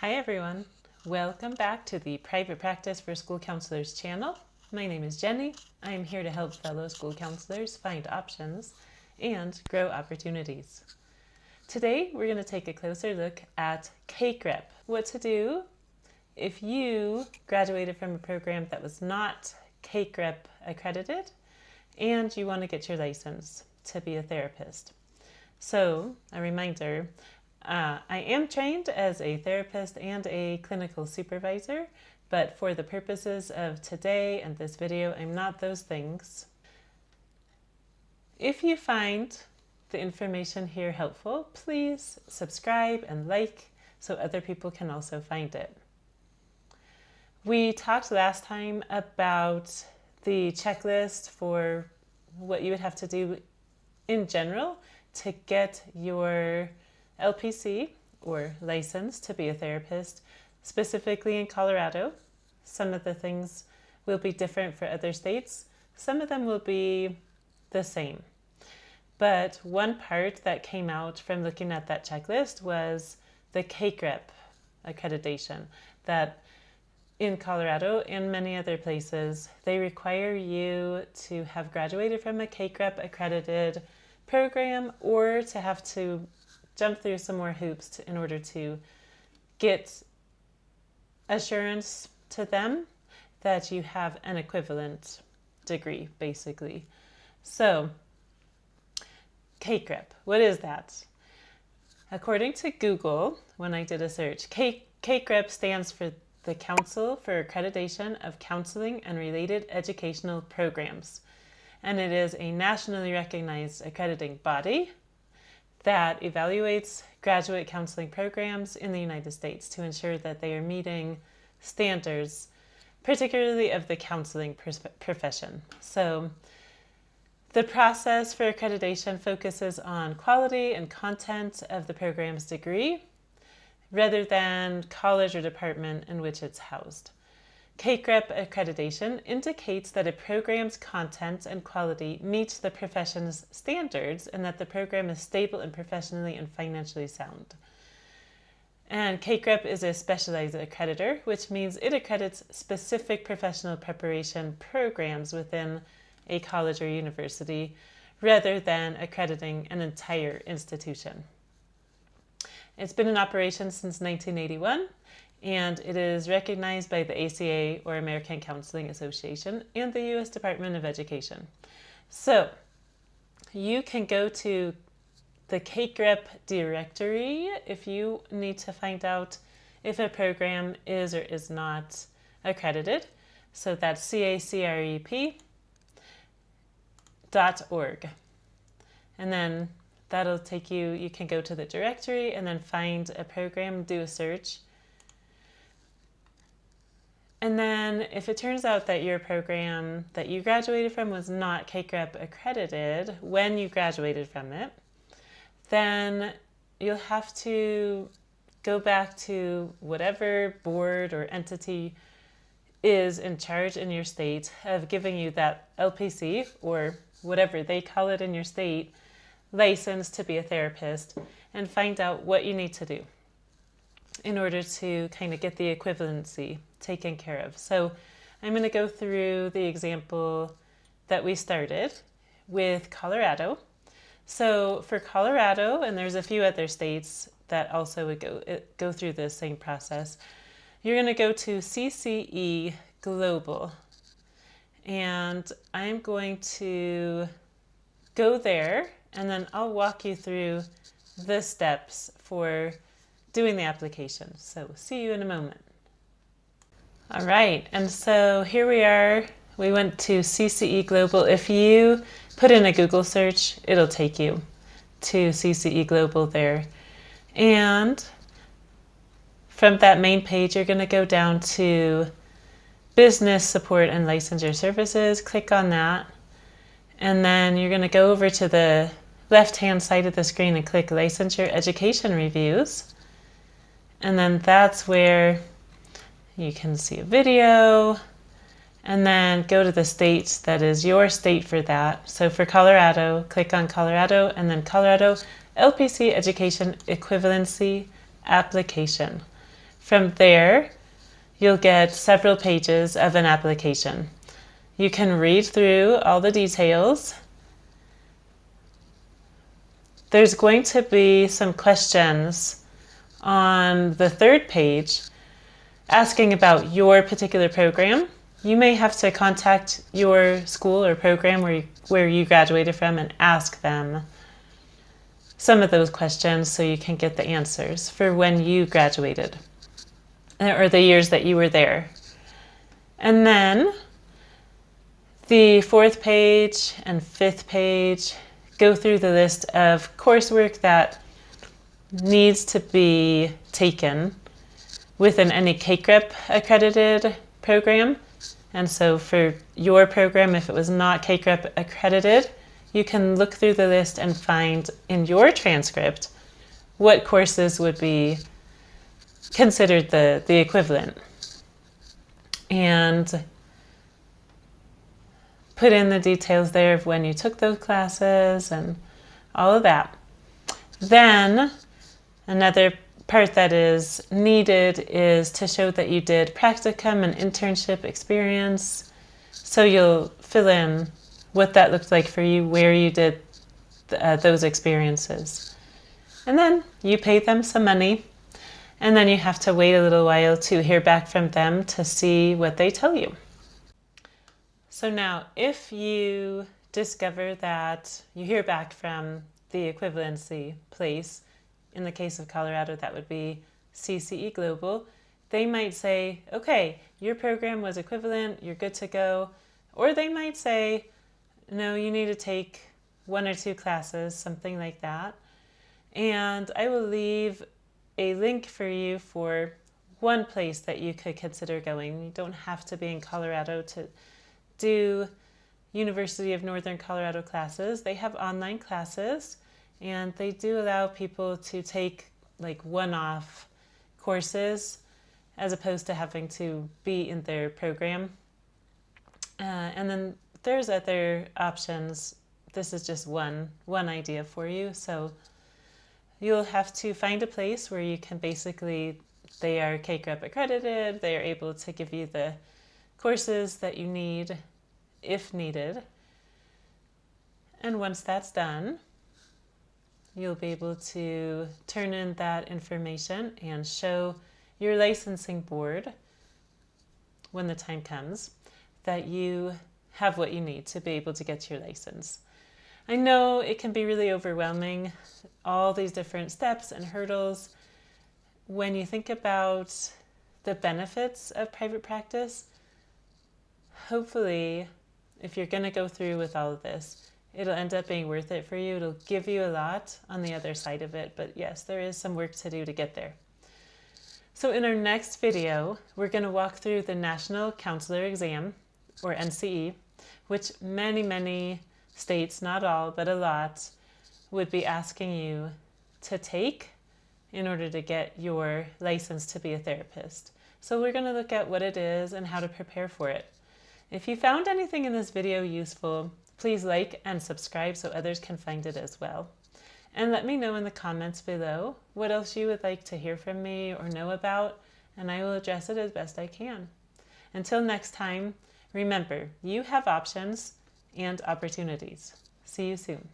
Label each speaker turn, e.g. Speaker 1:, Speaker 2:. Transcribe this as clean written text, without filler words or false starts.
Speaker 1: Hi everyone, welcome back to the Private Practice for School Counselors channel. My name is Jenny. I am here to help fellow school counselors find options and grow opportunities. Today we're going to take a closer look at CACREP, what to do if you graduated from a program that was not CACREP accredited and you want to get your license to be a therapist. So, a reminder, I am trained as a therapist and a clinical supervisor, but for the purposes of today and this video, I'm not those things. If you find the information here helpful, please subscribe and like so other people can also find it. We talked last time about the checklist for what you would have to do in general to get your LPC or license to be a therapist, specifically in Colorado. Some of the things will be different for other states. Some of them will be the same. But one part that came out from looking at that checklist was the CACREP accreditation, that in Colorado and many other places, they require you to have graduated from a CACREP accredited program or to have to jump through some more hoops in order to get assurance to them that you have an equivalent degree, basically. So, CACREP, what is that? According to Google, when I did a search, CACREP stands for the Council for Accreditation of Counseling and Related Educational Programs, and it is a nationally recognized accrediting body that evaluates graduate counseling programs in the United States to ensure that they are meeting standards, particularly of the counseling profession. So the process for accreditation focuses on quality and content of the program's degree rather than college or department in which it's housed. CACREP accreditation indicates that a program's content and quality meet the profession's standards and that the program is stable and professionally and financially sound. And CACREP is a specialized accreditor, which means it accredits specific professional preparation programs within a college or university rather than accrediting an entire institution. It's been in operation since 1981. And it is recognized by the ACA, or American Counseling Association, and the U.S. Department of Education. So you can go to the CACREP directory if you need to find out if a program is or is not accredited. So that's CACREP.org. And then that'll take you, you can go to the directory and then find a program, do a search. And then if it turns out that your program that you graduated from was not CACREP accredited when you graduated from it, then you'll have to go back to whatever board or entity is in charge in your state of giving you that LPC, or whatever they call it in your state, license to be a therapist, and find out what you need to do in order to kind of get the equivalency taken care of. So I'm going to go through the example that we started with Colorado. So for Colorado, and there's a few other states that also would go through the same process, you're going to go to CCE Global. And I'm going to go there, and then I'll walk you through the steps for doing the application. So see you in a moment. All right, and so here we are. We went to CCE Global. If you put in a Google search, it'll take you to CCE Global there. And from that main page, you're going to go down to Business Support and Licensure Services. Click on that. And then you're going to go over to the left-hand side of the screen and click Licensure Education Reviews. And then that's where you can see a video, and then go to the state that is your state for that. So for Colorado, click on Colorado, and then Colorado LPC Education Equivalency Application. From there, you'll get several pages of an application. You can read through all the details. There's going to be some questions on the third page asking about your particular program. You may have to contact your school or program where you graduated from and ask them some of those questions so you can get the answers for when you graduated or the years that you were there. And then the fourth page and fifth page go through the list of coursework that needs to be taken within any CACREP accredited program. And so for your program, if it was not CACREP accredited, you can look through the list and find in your transcript what courses would be considered the equivalent. And put in the details there of when you took those classes and all of that. Then another part that is needed is to show that you did practicum and internship experience. So you'll fill in what that looked like for you, where you did those experiences. And then you pay them some money, and then you have to wait a little while to hear back from them to see what they tell you. So now, if you discover that you hear back from the equivalency place, in the case of Colorado, that would be CCE Global, they might say, okay, your program was equivalent, you're good to go. Or they might say, no, you need to take 1 or 2 classes, something like that. And I will leave a link for you for one place that you could consider going. You don't have to be in Colorado to do University of Northern Colorado classes. They have online classes, and they do allow people to take like one-off courses as opposed to having to be in their program. And then there's other options. This is just one idea for you. So you'll have to find a place where you can basically, they are CACREP accredited, they are able to give you the courses that you need if needed. And once that's done, you'll be able to turn in that information and show your licensing board when the time comes that you have what you need to be able to get your license. I know it can be really overwhelming, all these different steps and hurdles. When you think about the benefits of private practice, hopefully, if you're going to go through with all of this, it'll end up being worth it for you. It'll give you a lot on the other side of it, but yes, there is some work to do to get there. So in our next video, we're going to walk through the National Counselor Exam, or NCE, which many states, not all, but a lot, would be asking you to take in order to get your license to be a therapist. So we're going to look at what it is and how to prepare for it. If you found anything in this video useful, please like and subscribe so others can find it as well. And let me know in the comments below what else you would like to hear from me or know about, and I will address it as best I can. Until next time, remember, you have options and opportunities. See you soon.